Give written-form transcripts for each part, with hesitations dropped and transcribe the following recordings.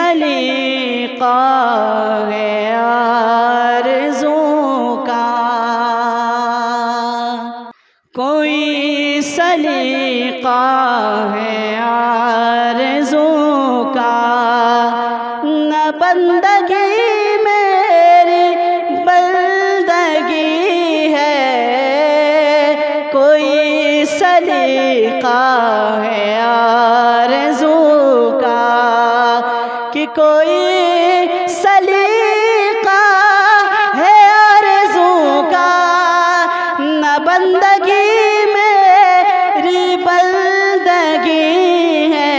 سلیقہ ہے آرزوں کا، کوئی سلیقہ ہے آرزوں کا، نہ بندگی میری بندگی ہے، کوئی سلیقہ ہے آرزوں کا، کہ کوئی سلیقہ ہے آرزوں کا، نہ بندگی میری بندگی ہے،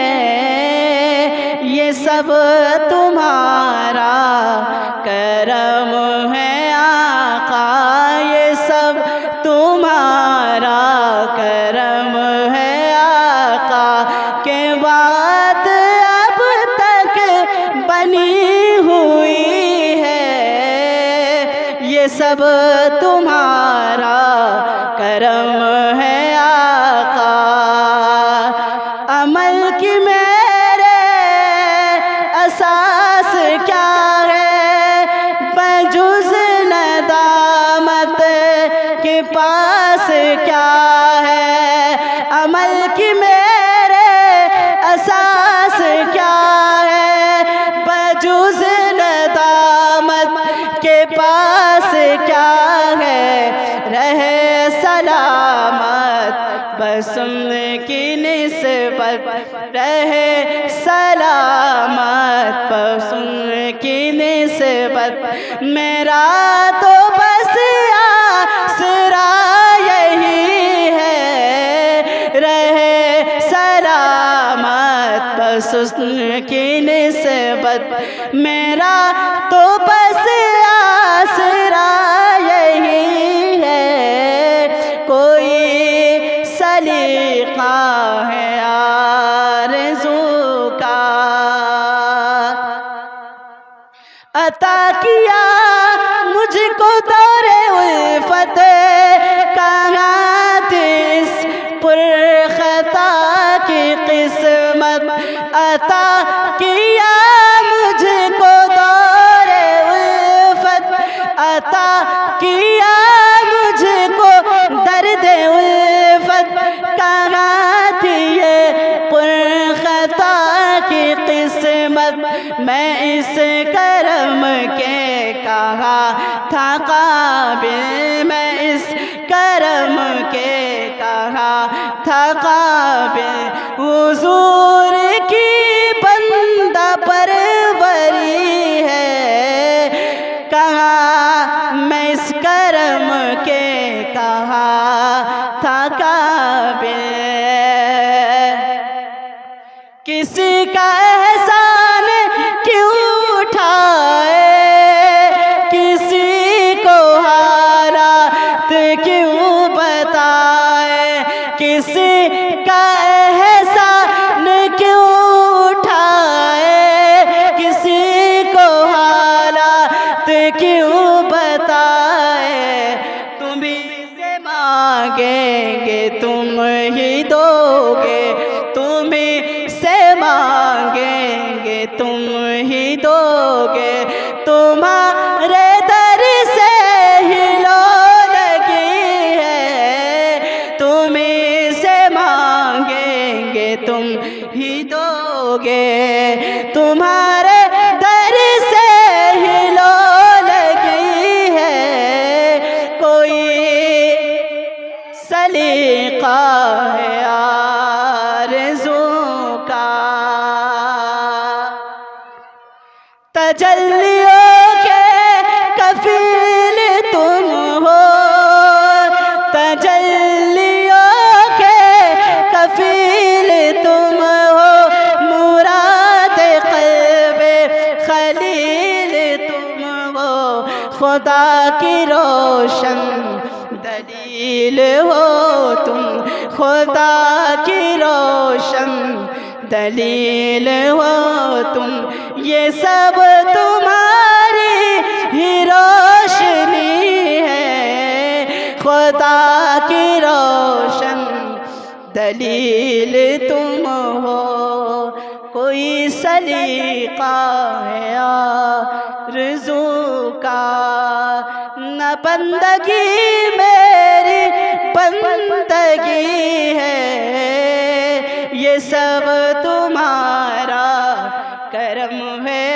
یہ سب تمہارا کرم ہے آقا، یہ سب تمہارا کرم ہے آقا، کہ بات اب تک بنی ہوئی ہے، یہ سب تمہارا کرم ہے آقا، عمل کی میرے اساس کیا ہے، بجز ندامت کے پاس کیا ہے، عمل کی میرے اساس کیا ہے، بجز ندامت کے پاس کیا ہے، رہے سلامت بس ان کی نسبت، رہے سلامت بس ان کی نسبت، میرا تو بس آسرا یہی ہے، رہے سلامت بس ان کی نسبت، میرا تو بس آسرا یہی ہے، کوئی سلیقہ ہے آرزوں کا، عطا کیا مجھ کو دور الفت، کہاں تھی اس پرخطا کی قسمت، عطا کیا مجھ کو دور الفت، عطا کیا مجھ کو درد الفت، کہاں تھی یہ پرخطا کی قسمت، میں اس کرم کے کہاں تھا قابل، میں اس کرم کے کہاں تھا قابل، حضور کی بندہ پروری ہے، کہاں میں اس کرم کے کہاں تھا قابل، کسی کا احسان کیوں اٹھائے، کسی کو حالات کیوں بتائے، کسی کا احسان کیوں اٹھائے، کسی کو حالات کیوں بتائے، تم ہی سے مانگیں گے تم ہی دو گے، تم ہی سے مانگیں گے تم ہی دو گے، تمہارے در سے ہی لو لگی ہے، تم ہی سے مانگیں گے تم ہی دو گے، تمہارے در سے ہی لو لگی ہے، کوئی سلیقہ ہے آرزوں کا، تجلیوں کے کفیل تم ہو، تجلیوں کے کفیل تم ہو، مراد قلب خلیل تم ہو، خدا کی روشن دلیل ہو تم، خدا کی روشن دلیل ہو تم، یہ سب تمہاری ہی روشنی ہے، خدا کی روشن دلیل تم ہو، کوئی سلیقہ ہے آرزو کا، نہ بندگی میری بندگی ہے، یہ سب تمہارا کرم ہے